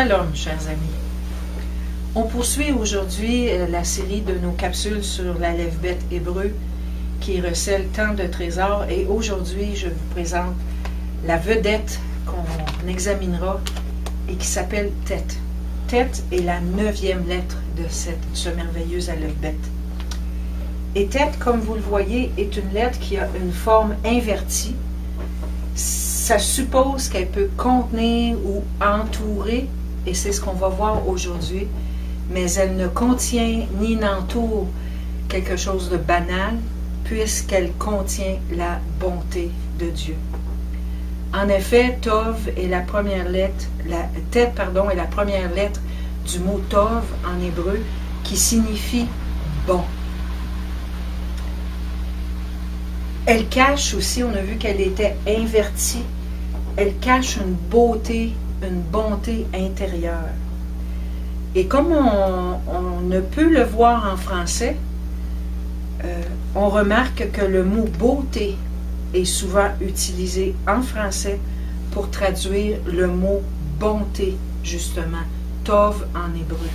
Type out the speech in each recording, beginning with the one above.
Shalom, chers amis. On poursuit aujourd'hui la série de nos capsules sur l'Aleph-Bet hébreu qui recèle tant de trésors. Et aujourd'hui, je vous présente la vedette qu'on examinera et qui s'appelle Tet. Tet est la 9e lettre de ce merveilleux Aleph-Bet. Et Tet, comme vous le voyez, est une lettre qui a une forme invertie. Ça suppose qu'elle peut contenir ou entourer, et c'est ce qu'on va voir aujourd'hui, mais elle ne contient ni n'entoure quelque chose de banal, puisqu'elle contient la bonté de Dieu. En effet, Tov est la première lettre, Tet, pardon, est la première lettre du mot Tov en hébreu, qui signifie bon. Elle cache aussi, on a vu qu'elle était invertie, elle cache une beauté, une bonté intérieure. Et comme on ne peut le voir en français, on remarque que le mot beauté est souvent utilisé en français pour traduire le mot bonté, justement, Tov en hébreu.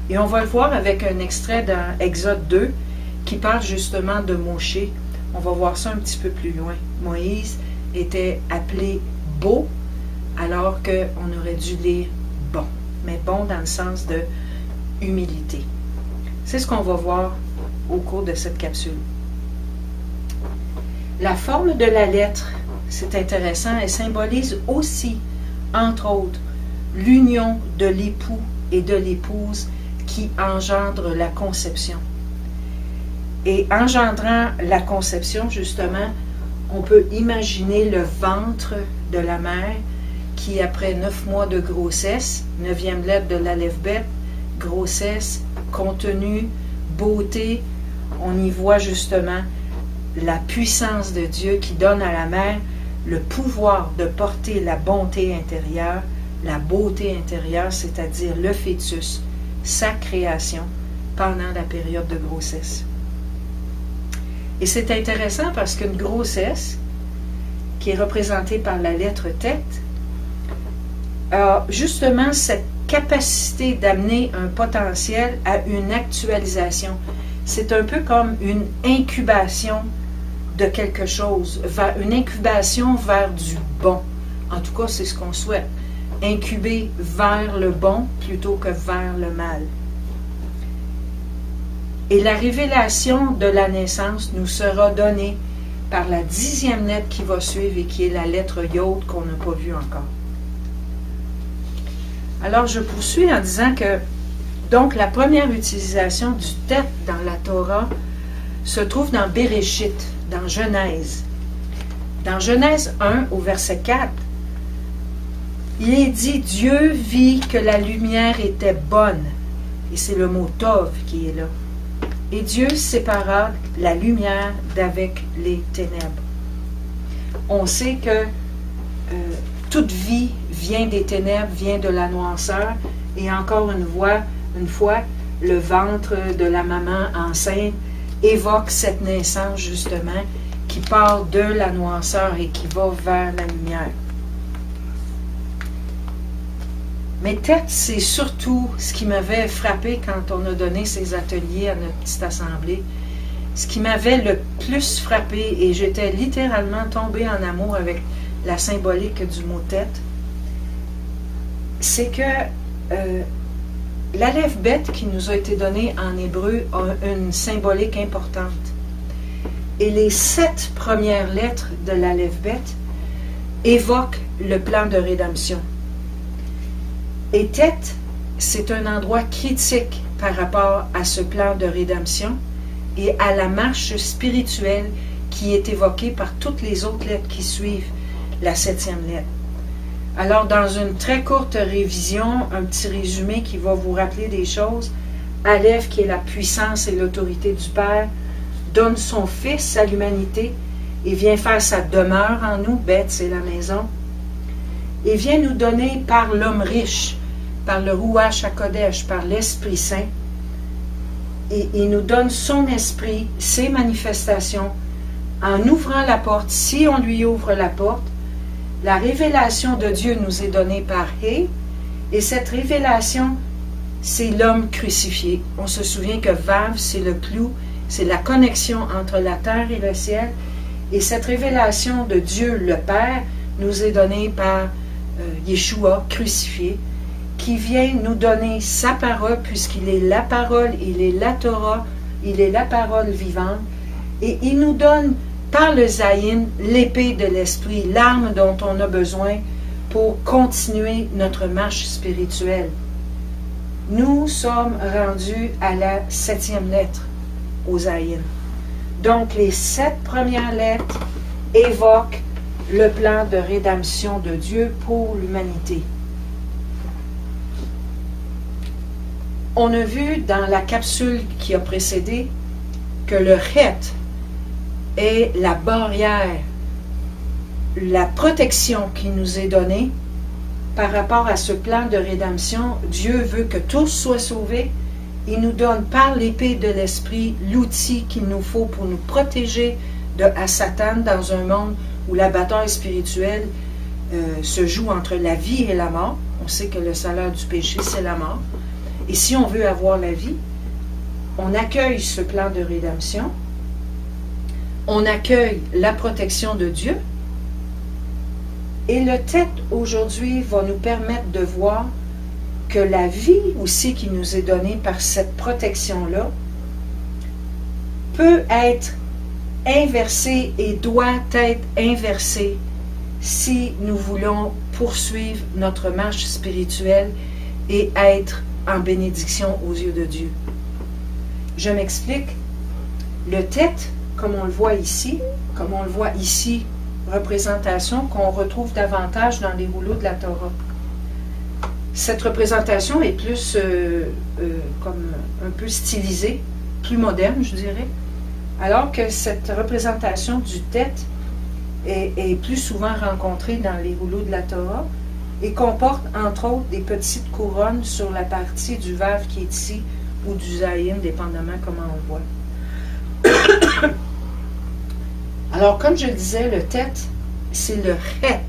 Et on va le voir avec un extrait dans Exode 2 qui parle justement de Moshe. On va voir ça un petit peu plus loin. Moïse était appelé beau, alors qu'on aurait dû lire bon, mais bon dans le sens de humilité. C'est ce qu'on va voir au cours de cette capsule. La forme de la lettre, c'est intéressant, elle symbolise aussi, entre autres, l'union de l'époux et de l'épouse qui engendre la conception. Et engendrant la conception, justement, on peut imaginer le ventre de la mère qui, après 9 mois de grossesse, 9e lettre de l'Aleph-Bet, grossesse, contenu, beauté, on y voit justement la puissance de Dieu qui donne à la mère le pouvoir de porter la bonté intérieure, la beauté intérieure, c'est-à-dire le fœtus, sa création, pendant la période de grossesse. Et c'est intéressant parce qu'une grossesse, qui est représentée par la lettre Tet, a justement cette capacité d'amener un potentiel à une actualisation. C'est un peu comme une incubation de quelque chose, une incubation vers du bon. En tout cas, c'est ce qu'on souhaite. Incuber vers le bon plutôt que vers le mal. Et la révélation de la naissance nous sera donnée par la 10e lettre qui va suivre et qui est la lettre Yod qu'on n'a pas vue encore. Alors, je poursuis en disant que, donc, la première utilisation du Tet dans la Torah se trouve dans Bereshit, dans Genèse. Dans Genèse 1, au verset 4, il est dit « Dieu vit que la lumière était bonne ». Et c'est le mot « Tov » qui est là. Et Dieu sépara la lumière d'avec les ténèbres. On sait que toute vie vient des ténèbres, vient de la noirceur. Et encore une fois, le ventre de la maman enceinte évoque cette naissance justement qui part de la noirceur et qui va vers la lumière. Mais Tet, c'est surtout ce qui m'avait frappé quand on a donné ces ateliers à notre petite assemblée. Ce qui m'avait le plus frappé, et j'étais littéralement tombée en amour avec la symbolique du mot Tet, c'est que l'Aleph-Bet qui nous a été donné en hébreu a une symbolique importante. Et les 7 premières lettres de l'Aleph-Bet évoquent le plan de rédemption. Et Tet, c'est un endroit critique par rapport à ce plan de rédemption et à la marche spirituelle qui est évoquée par toutes les autres lettres qui suivent la 7e lettre. Alors, dans une très courte révision, un petit résumé qui va vous rappeler des choses, Aleph, qui est la puissance et l'autorité du Père, donne son Fils à l'humanité et vient faire sa demeure en nous, Bet, c'est la maison, et vient nous donner par l'homme riche, par le Ruach HaKodesh, par l'Esprit Saint, et il nous donne son esprit, ses manifestations, en ouvrant la porte. Si on lui ouvre la porte, la révélation de Dieu nous est donnée par He, Et cette révélation, c'est l'homme crucifié. On se souvient que Vav, c'est le clou, c'est la connexion entre la terre et le ciel. Et cette révélation de Dieu le Père nous est donnée par Yeshua crucifié, qui vient nous donner sa parole, puisqu'il est la parole, il est la Torah, il est la parole vivante, et il nous donne par le Zayin l'épée de l'esprit, l'arme dont on a besoin pour continuer notre marche spirituelle. Nous sommes rendus à la 7e lettre au Zayin. Donc les 7 premières lettres évoquent le plan de rédemption de Dieu pour l'humanité. On a vu dans la capsule qui a précédé que le Chet est la barrière, la protection qui nous est donnée par rapport à ce plan de rédemption. Dieu veut que tous soient sauvés. Il nous donne par l'épée de l'esprit l'outil qu'il nous faut pour nous protéger à Satan dans un monde où la bataille spirituelle se joue entre la vie et la mort. On sait que le salaire du péché, c'est la mort. Et si on veut avoir la vie, on accueille ce plan de rédemption, on accueille la protection de Dieu, et le texte aujourd'hui va nous permettre de voir que la vie aussi qui nous est donnée par cette protection-là peut être inversée et doit être inversée si nous voulons poursuivre notre marche spirituelle et être en bénédiction aux yeux de Dieu. Je m'explique. Le tête, comme on le voit ici, représentation qu'on retrouve davantage dans les rouleaux de la Torah. Cette représentation est plus comme un peu stylisée, plus moderne, je dirais, alors que cette représentation du tête est plus souvent rencontrée dans les rouleaux de la Torah et comporte entre autres des petites couronnes sur la partie du Vav qui est ici ou du Zayin, dépendamment comment on le voit. Alors, comme je le disais, le tête, c'est le Chet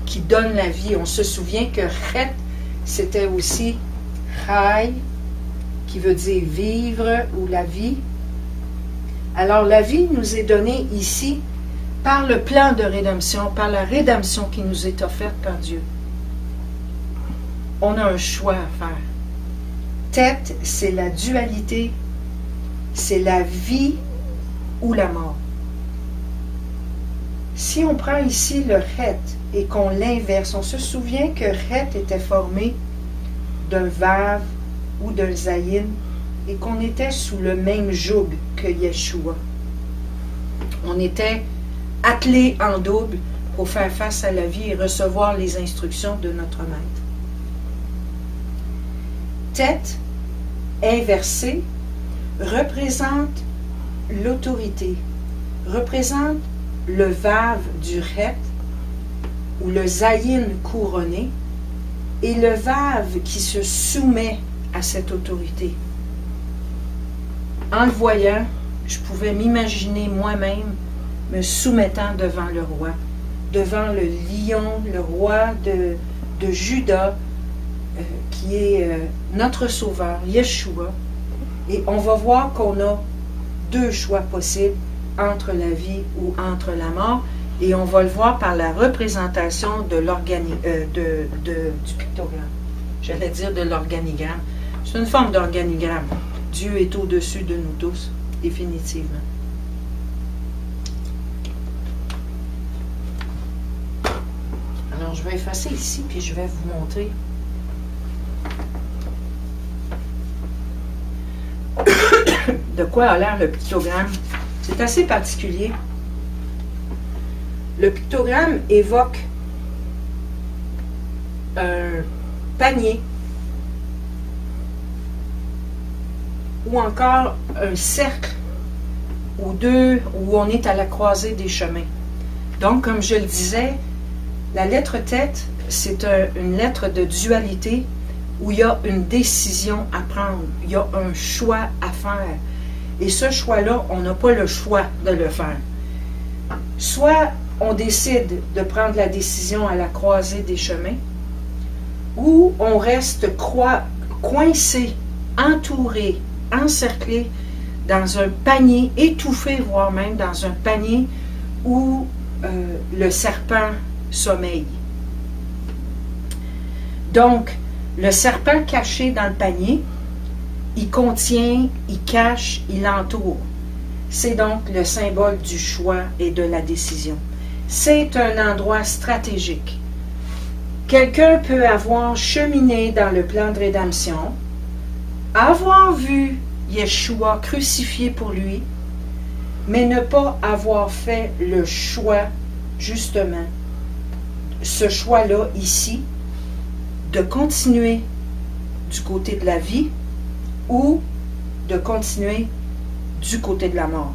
qui donne la vie. On se souvient que Chet, c'était aussi Chai, qui veut dire vivre ou la vie. Alors, la vie nous est donnée ici par le plan de rédemption, par la rédemption qui nous est offerte par Dieu. On a un choix à faire. Tête, c'est la dualité, c'est la vie ou la mort. Si on prend ici le Chet et qu'on l'inverse, on se souvient que Chet était formé d'un Vav ou d'un Zayin et qu'on était sous le même joug que Yeshua. On était attelés en double pour faire face à la vie et recevoir les instructions de notre maître. Tête inversée représente l'autorité, représente le Vav du Chet ou le Zayin couronné et le Vav qui se soumet à cette autorité. En le voyant, je pouvais m'imaginer moi-même me soumettant devant le roi, devant le lion, le roi de Juda, qui est notre sauveur, Yeshua. Et on va voir qu'on a 2 choix possibles entre la vie ou entre la mort, et on va le voir par la représentation de du pictogramme. J'allais dire de l'organigramme. C'est une forme d'organigramme. Dieu est au-dessus de nous tous, définitivement. Alors, je vais effacer ici, puis je vais vous montrer. De quoi a l'air le pictogramme. C'est assez particulier. Le pictogramme évoque un panier ou encore un cercle ou 2 où on est à la croisée des chemins. Donc, comme je le disais, la lettre tête, c'est une lettre de dualité où il y a une décision à prendre, il y a un choix à faire. Et ce choix-là, on n'a pas le choix de le faire. Soit on décide de prendre la décision à la croisée des chemins, où on reste coincé, entouré, encerclé dans un panier, étouffé, voire même dans un panier où le serpent sommeille. Donc, le serpent caché dans le panier, il contient, il cache, il entoure. C'est donc le symbole du choix et de la décision. C'est un endroit stratégique. Quelqu'un peut avoir cheminé dans le plan de rédemption, avoir vu Yeshua crucifié pour lui, mais ne pas avoir fait le choix, justement, ce choix-là ici, de continuer du côté de la vie ou de continuer du côté de la mort.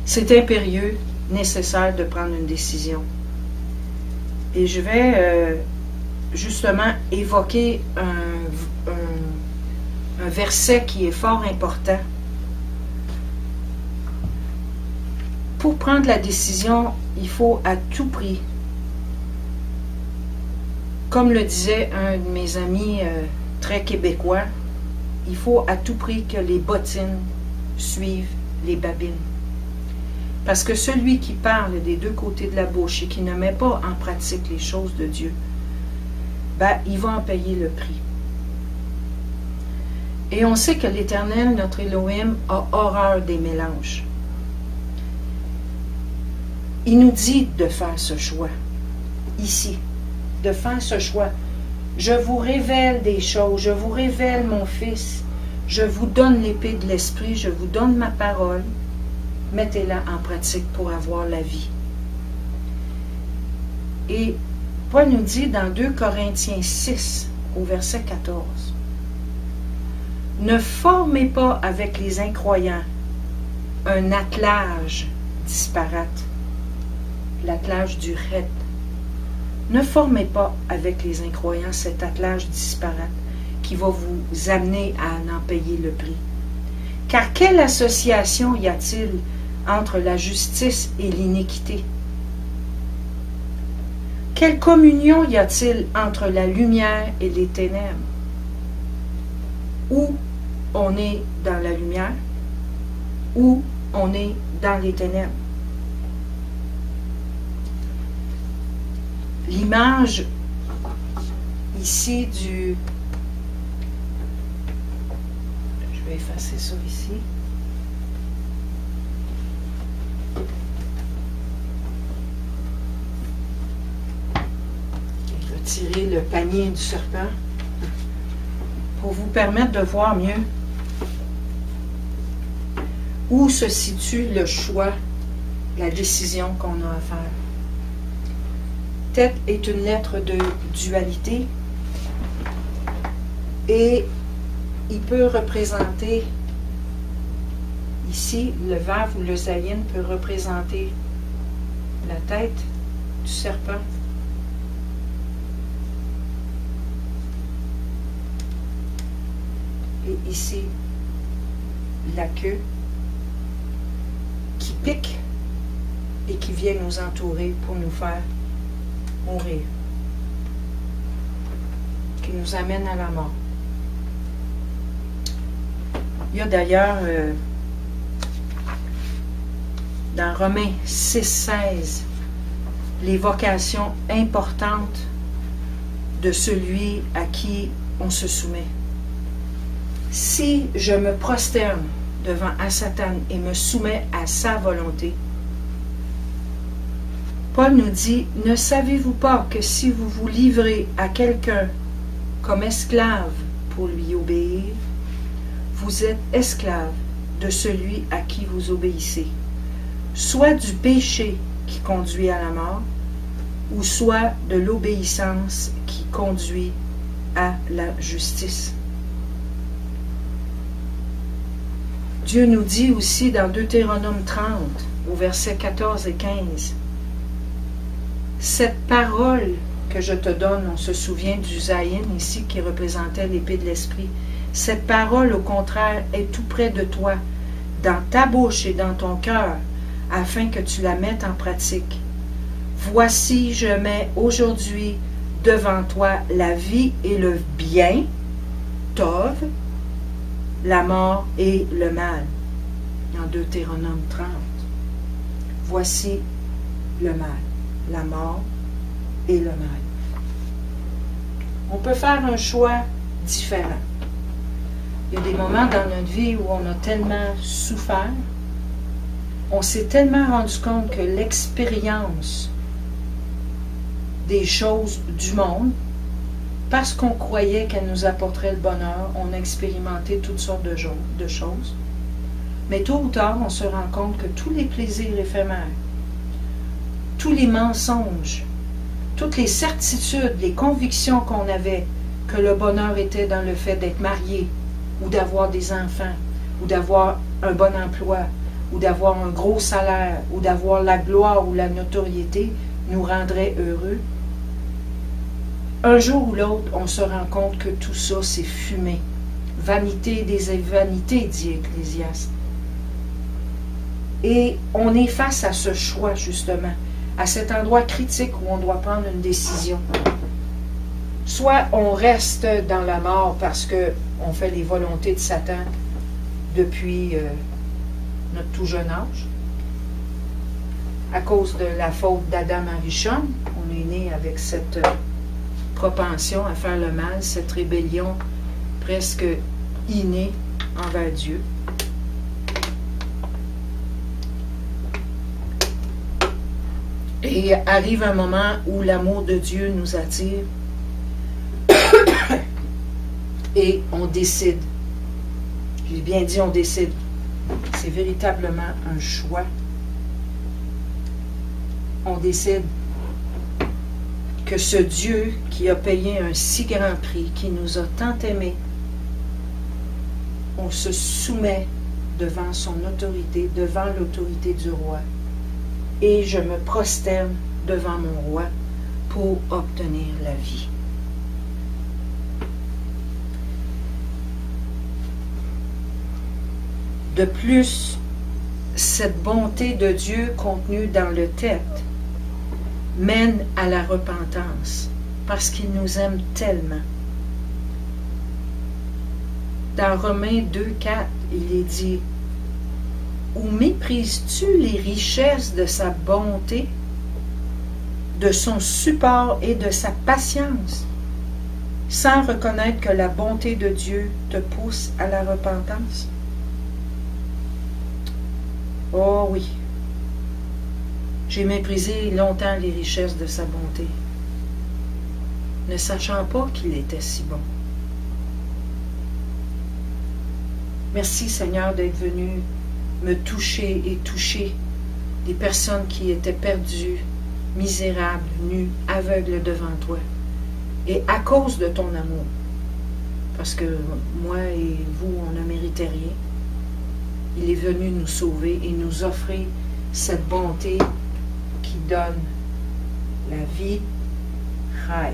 C'est impérieux, nécessaire de prendre une décision. Et je vais justement évoquer un verset qui est fort important. Pour prendre la décision, il faut à tout prix, comme le disait un de mes amis très québécois, il faut à tout prix que les bottines suivent les babines. Parce que celui qui parle des deux côtés de la bouche et qui ne met pas en pratique les choses de Dieu, ben, il va en payer le prix. Et on sait que l'Éternel, notre Elohim, a horreur des mélanges. Il nous dit de faire ce choix, ici, de faire ce choix. Je vous révèle des choses, je vous révèle mon Fils, je vous donne l'épée de l'Esprit, je vous donne ma parole, mettez-la en pratique pour avoir la vie. Et Paul nous dit dans 2 Corinthiens 6, au verset 14, « Ne formez pas avec les incroyants un attelage disparate, l'attelage du raid. Ne formez pas avec les incroyants cet attelage disparate qui va vous amener à en payer le prix. Car quelle association y a-t-il entre la justice et l'iniquité? Quelle communion y a-t-il entre la lumière et les ténèbres? Ou on est dans la lumière, ou on est dans les ténèbres. L'image ici du... Je vais effacer ça ici. Retirer le panier du serpent pour vous permettre de voir mieux où se situe le choix, la décision qu'on a à faire. Tête est une lettre de dualité et il peut représenter, ici, le vav ou le zayin peut représenter la tête du serpent. Et ici, la queue qui pique et qui vient nous entourer pour nous faire mourir, qui nous amène à la mort. Il y a d'ailleurs dans Romains 6,16 l'évocation importante de celui à qui on se soumet. Si je me prosterne devant Satan et me soumets à sa volonté, Paul nous dit, ne savez-vous pas que si vous vous livrez à quelqu'un comme esclave pour lui obéir, vous êtes esclave de celui à qui vous obéissez, soit du péché qui conduit à la mort, ou soit de l'obéissance qui conduit à la justice. Dieu nous dit aussi dans Deutéronome 30, au verset 14 et 15, « Cette parole que je te donne, on se souvient du zayin ici qui représentait l'épée de l'esprit, cette parole au contraire est tout près de toi, dans ta bouche et dans ton cœur, afin que tu la mettes en pratique. Voici, je mets aujourd'hui devant toi la vie et le bien, Tov, la mort et le mal. En Deutéronome 30. Voici le mal, la mort et le mal. On peut faire un choix différent. Il y a des moments dans notre vie où on a tellement souffert, on s'est tellement rendu compte que l'expérience des choses du monde, parce qu'on croyait qu'elle nous apporterait le bonheur, on a expérimenté toutes sortes de choses. Mais tôt ou tard, on se rend compte que tous les plaisirs éphémères, tous les mensonges, toutes les certitudes, les convictions qu'on avait que le bonheur était dans le fait d'être marié, ou d'avoir des enfants, ou d'avoir un bon emploi, ou d'avoir un gros salaire, ou d'avoir la gloire ou la notoriété, nous rendrait heureux. Un jour ou l'autre, on se rend compte que tout ça, c'est fumé. Vanité des vanités, dit Ecclésiaste. Et on est face à ce choix, justement, à cet endroit critique où on doit prendre une décision. Soit on reste dans la mort parce qu'on fait les volontés de Satan depuis notre tout jeune âge, à cause de la faute d'Adam Arishon. On est né avec cette propension à faire le mal, cette rébellion presque innée envers Dieu. Et arrive un moment où l'amour de Dieu nous attire et on décide. J'ai bien dit on décide. C'est véritablement un choix. On décide que ce Dieu qui a payé un si grand prix, qui nous a tant aimés, on se soumet devant son autorité, devant l'autorité du roi. Et je me prosterne devant mon roi pour obtenir la vie. De plus, cette bonté de Dieu contenue dans le texte mène à la repentance, parce qu'il nous aime tellement. Dans Romains 2,4, il est dit: ou méprises-tu les richesses de sa bonté, de son support et de sa patience, sans reconnaître que la bonté de Dieu te pousse à la repentance? Oh oui, j'ai méprisé longtemps les richesses de sa bonté, ne sachant pas qu'il était si bon. Merci Seigneur d'être venu me toucher et toucher des personnes qui étaient perdues, misérables, nues, aveugles devant toi. Et à cause de ton amour, parce que moi et vous, on ne méritait rien, il est venu nous sauver et nous offrir cette bonté qui donne la vie. Chai.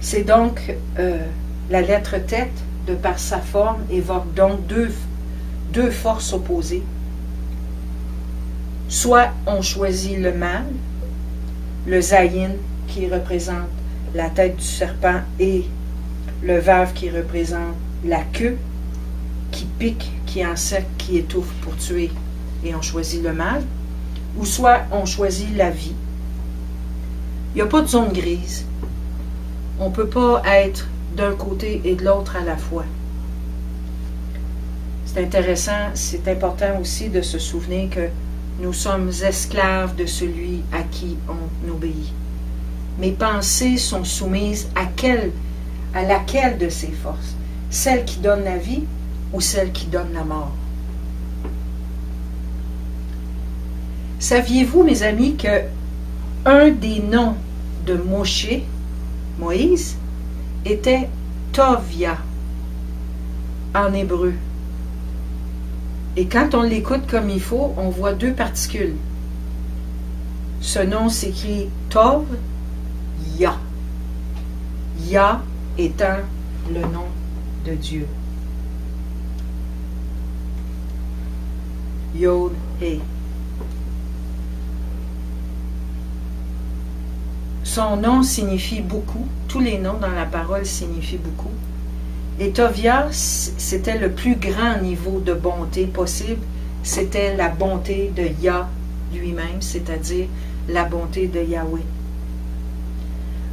C'est donc la lettre tête, de par sa forme, évoque donc deux forces opposées. Soit on choisit le mal, le zayin qui représente la tête du serpent et le vave qui représente la queue, qui pique, qui encercle, qui étouffe pour tuer, et on choisit le mal. Ou soit on choisit la vie. Il n'y a pas de zone grise. On ne peut pas être d'un côté et de l'autre à la fois. C'est intéressant, c'est important aussi de se souvenir que nous sommes esclaves de celui à qui on obéit. Mes pensées sont soumises à laquelle de ces forces? Celle qui donne la vie ou celle qui donne la mort? Saviez-vous, mes amis, que un des noms de Moïse, était Tovia en hébreu. Et quand on l'écoute comme il faut, on voit deux particules. Ce nom s'écrit Tov, Ya. Ya étant le nom de Dieu. Yod, He. Son nom signifie beaucoup. Tous les noms dans la parole signifient beaucoup. Et Tovia, c'était le plus grand niveau de bonté possible. C'était la bonté de Yah lui-même, c'est-à-dire la bonté de Yahweh.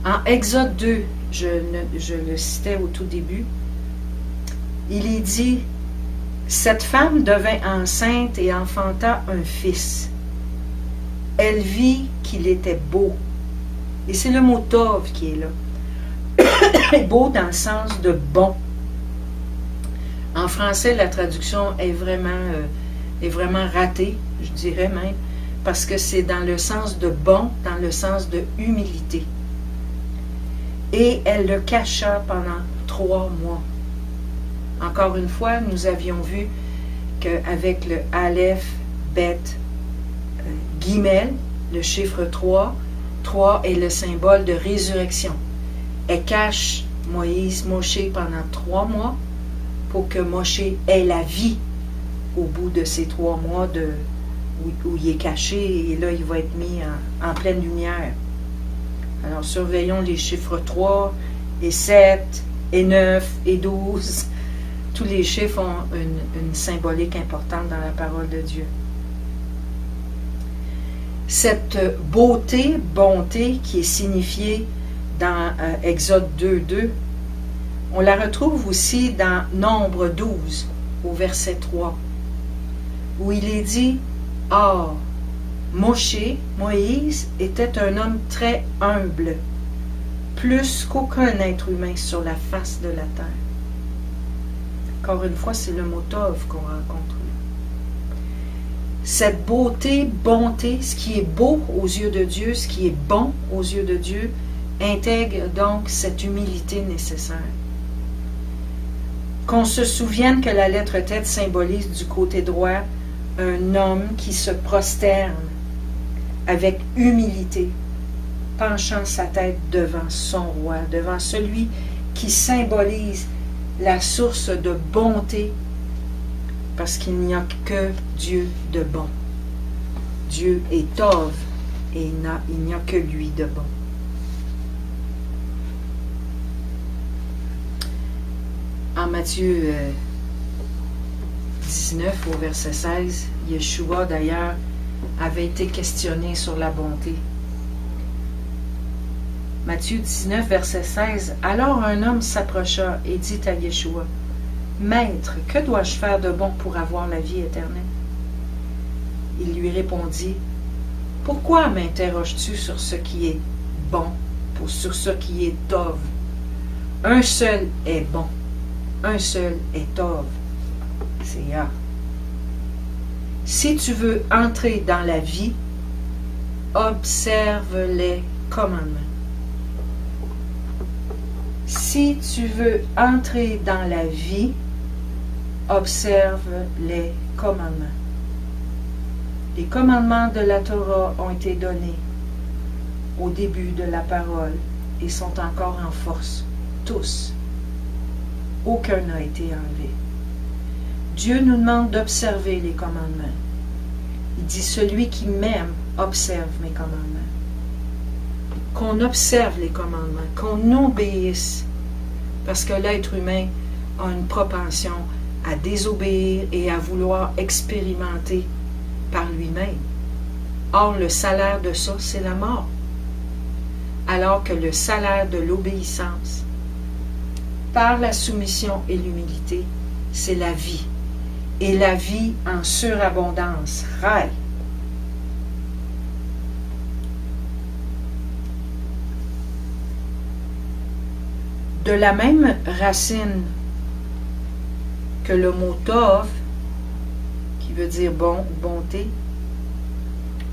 En Exode 2, je le citais au tout début, il y dit « Cette femme devint enceinte et enfanta un fils. Elle vit qu'il était beau. » Et c'est le mot « tov » qui est là. Beau dans le sens de bon. En français, la traduction est vraiment ratée, je dirais même, parce que c'est dans le sens de bon, dans le sens de humilité. Et elle le cacha pendant 3 mois. Encore une fois, nous avions vu qu'avec le Aleph, Bet, Gimel, le chiffre 3, 3 est le symbole de résurrection. Elle cache Moshe pendant 3 mois pour que Moshe ait la vie au bout de ces 3 mois où il est caché et là il va être mis en pleine lumière. Alors surveillons les chiffres 3 et 7 et 9 et 12. Tous les chiffres ont une symbolique importante dans la parole de Dieu. Cette beauté, bonté qui est signifiée dans Exode 2.2, on la retrouve aussi dans Nombre 12, au verset 3, où il est dit « Or, Moïse était un homme très humble, plus qu'aucun être humain sur la face de la terre. » Encore une fois, c'est le mot Tov qu'on rencontre là. Cette beauté, bonté, ce qui est beau aux yeux de Dieu, ce qui est bon aux yeux de Dieu, intègre donc cette humilité nécessaire. Qu'on se souvienne que la lettre tête symbolise du côté droit un homme qui se prosterne avec humilité, penchant sa tête devant son roi, devant celui qui symbolise la source de bonté, parce qu'il n'y a que Dieu de bon. Dieu est Tov et il n'y a que lui de bon. En Matthieu 19 au verset 16, Yeshua d'ailleurs avait été questionné sur la bonté. Matthieu 19 verset 16, alors un homme s'approcha et dit à Yeshua, Maître, que dois-je faire de bon pour avoir la vie éternelle? Il lui répondit, pourquoi m'interroges-tu sur ce qui est bon, sur ce qui est Tov? Un seul est bon. Un seul est Tov, c'est Yah. Si tu veux entrer dans la vie, observe les commandements. Si tu veux entrer dans la vie, observe les commandements. Les commandements de la Torah ont été donnés au début de la parole et sont encore en force, tous. Aucun n'a été enlevé. Dieu nous demande d'observer les commandements. Il dit, celui qui m'aime observe mes commandements. Qu'on observe les commandements, qu'on obéisse, parce que l'être humain a une propension à désobéir et à vouloir expérimenter par lui-même. Or, le salaire de ça, c'est la mort. Alors que le salaire de l'obéissance, par la soumission et l'humilité, c'est la vie. Et la vie en surabondance, raille. De la même racine que le mot Tov, qui veut dire bon ou bonté,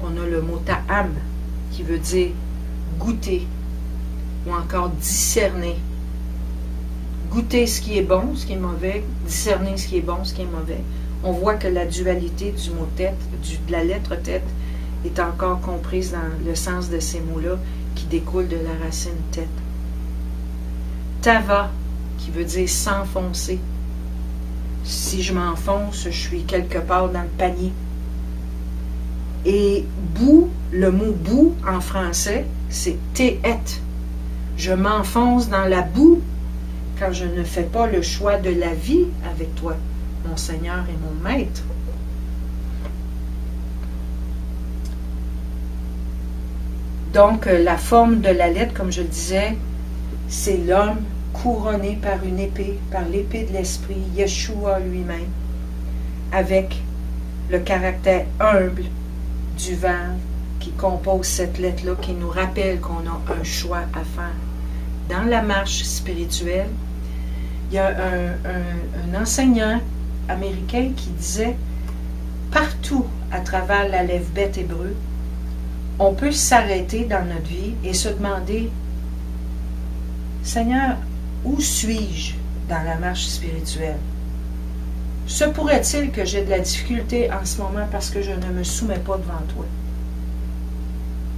on a le mot Ta'am, qui veut dire goûter, ou encore discerner. Goûter ce qui est bon, ce qui est mauvais, discerner ce qui est bon, ce qui est mauvais. On voit que la dualité du mot tête, de la lettre tête, est encore comprise dans le sens de ces mots-là qui découlent de la racine tête. Tava, qui veut dire s'enfoncer. Si je m'enfonce, je suis quelque part dans le panier. Et boue, le mot boue en français, c'est te'et. Je m'enfonce dans la boue quand je ne fais pas le choix de la vie avec toi, mon Seigneur et mon Maître. Donc, la forme de la lettre, comme je le disais, c'est l'homme couronné par une épée, par l'épée de l'Esprit, Yeshua lui-même, avec le caractère humble du verbe qui compose cette lettre-là, qui nous rappelle qu'on a un choix à faire. Dans la marche spirituelle, il y a un enseignant américain qui disait, partout à travers l'alphabet hébreu, on peut s'arrêter dans notre vie et se demander, Seigneur, où suis-je dans la marche spirituelle? Se pourrait-il que j'ai de la difficulté en ce moment parce que je ne me soumets pas devant toi?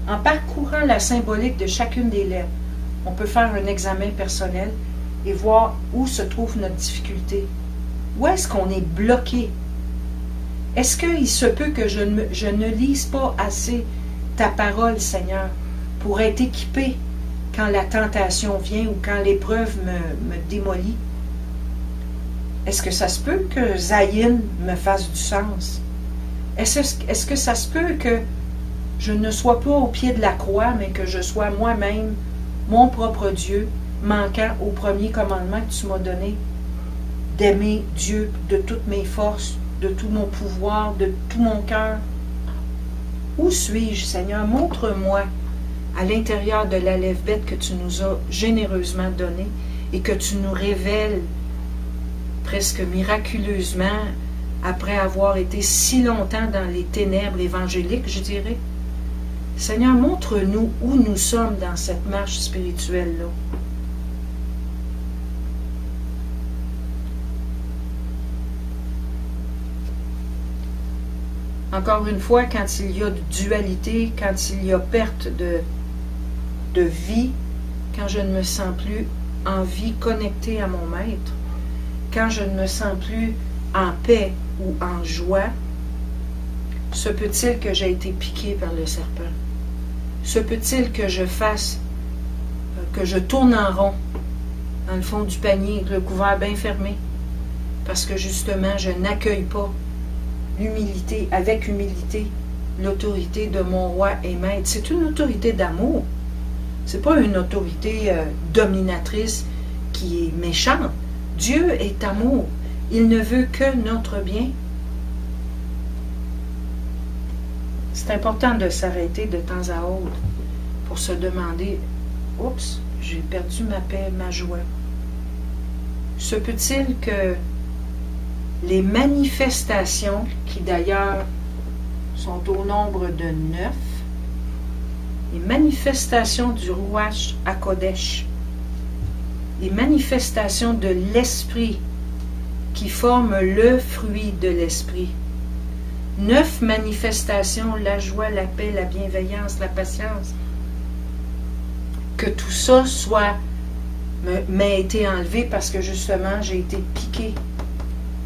En parcourant la symbolique de chacune des lettres, on peut faire un examen personnel et voir où se trouve notre difficulté. Où est-ce qu'on est bloqué? Est-ce qu'il se peut que je ne lise pas assez ta parole, Seigneur, pour être équipé quand la tentation vient ou quand l'épreuve me démolit? Est-ce que ça se peut que Zayin me fasse du sens? Est-ce que ça se peut que je ne sois pas au pied de la croix, mais que je sois moi-même, mon propre Dieu, manquant au premier commandement que tu m'as donné, d'aimer Dieu de toutes mes forces, de tout mon pouvoir, de tout mon cœur? Où suis-je, Seigneur? Montre-moi à l'intérieur de l'alphabet que tu nous as généreusement donné et que tu nous révèles presque miraculeusement après avoir été si longtemps dans les ténèbres évangéliques, je dirais. Seigneur, montre-nous où nous sommes dans cette marche spirituelle-là. Encore une fois, quand il y a de dualité, quand il y a perte de vie, quand je ne me sens plus en vie connectée à mon Maître, quand je ne me sens plus en paix ou en joie, se peut-il que j'ai été piqué par le serpent? Se peut-il que je que je tourne en rond dans le fond du panier avec le couvert bien fermé? Parce que justement, je n'accueille pas l'humilité, avec humilité, l'autorité de mon roi et maître. C'est une autorité d'amour. C'est pas une autorité dominatrice qui est méchante. Dieu est amour. Il ne veut que notre bien. C'est important de s'arrêter de temps à autre pour se demander, oups, j'ai perdu ma paix, ma joie. Se peut-il que les manifestations, qui d'ailleurs sont au nombre de 9, les manifestations du Ruach HaKodesh, les manifestations de l'Esprit qui forment le fruit de l'Esprit. 9 manifestations, la joie, la paix, la bienveillance, la patience. Que tout ça m'a été enlevé parce que justement j'ai été piqué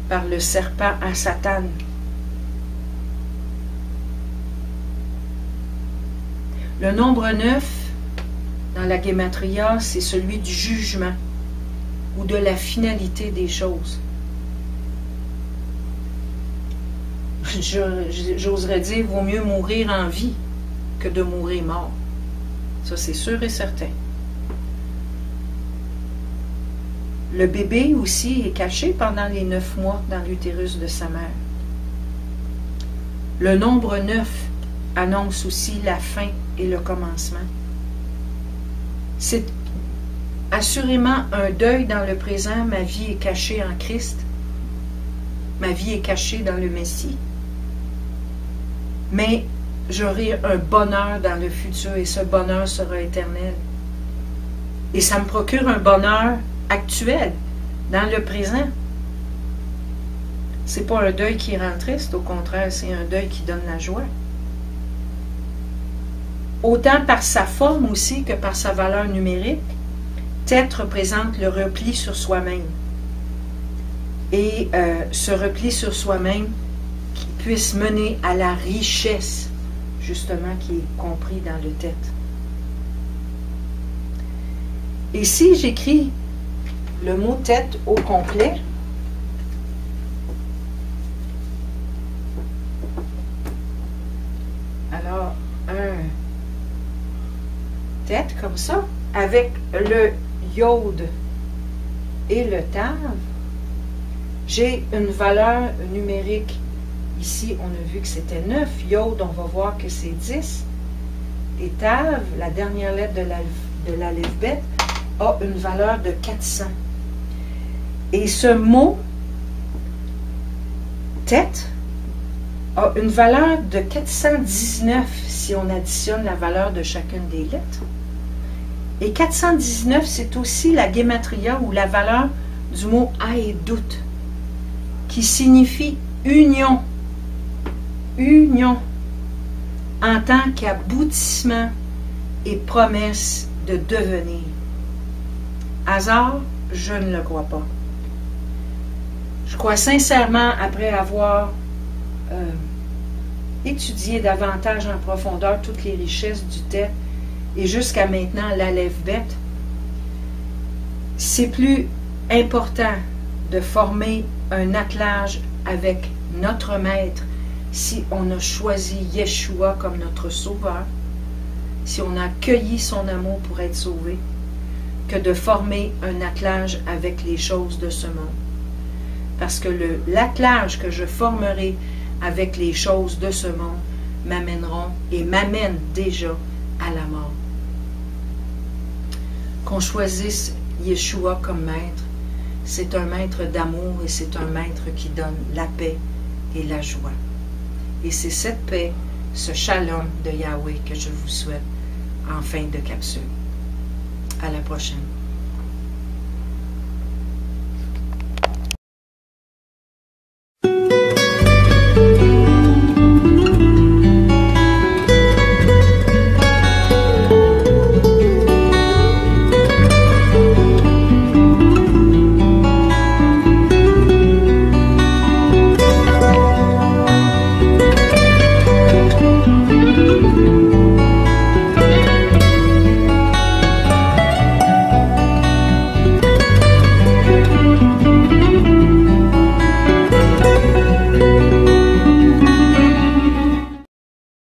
par le serpent à Satan. Le nombre 9 dans la Gematria, c'est celui du jugement ou de la finalité des choses. J'oserais dire, vaut mieux mourir en vie que de mourir mort. Ça, c'est sûr et certain. Le bébé aussi est caché pendant les 9 mois dans l'utérus de sa mère. Le nombre 9 annonce aussi la fin et le commencement. C'est assurément un deuil dans le présent. Ma vie est cachée en Christ. Ma vie est cachée dans le Messie. Mais j'aurai un bonheur dans le futur et ce bonheur sera éternel. Et ça me procure un bonheur actuel, dans le présent. C'est pas un deuil qui rend triste, au contraire, c'est un deuil qui donne la joie. Autant par sa forme aussi que par sa valeur numérique, Tête représente le repli sur soi-même. Et ce repli sur soi-même qui puisse mener à la richesse justement, qui est compris dans le tête. Et si j'écris le mot tête au complet, alors un tête comme ça, avec le yod et le tav, j'ai une valeur numérique. Ici, on a vu que c'était 9. Yod, on va voir que c'est 10. Et tav, la dernière lettre de l'alphabet, a une valeur de 400. Et ce mot tête a une valeur de 419 si on additionne la valeur de chacune des lettres. Et 419, c'est aussi la gematria ou la valeur du mot Aedut, qui signifie union. Union en tant qu'aboutissement et promesse de devenir. Hasard, je ne le crois pas. Je crois sincèrement, après avoir étudié davantage en profondeur toutes les richesses du tête et jusqu'à maintenant l'alphabet, c'est plus important de former un attelage avec notre maître si on a choisi Yeshua comme notre sauveur, si on a accueilli son amour pour être sauvé, que de former un attelage avec les choses de ce monde. Parce que l'attelage que je formerai avec les choses de ce monde m'amèneront et m'amènent déjà à la mort. Qu'on choisisse Yeshua comme maître, c'est un maître d'amour et c'est un maître qui donne la paix et la joie. Et c'est cette paix, ce shalom de Yahweh que je vous souhaite en fin de capsule. À la prochaine.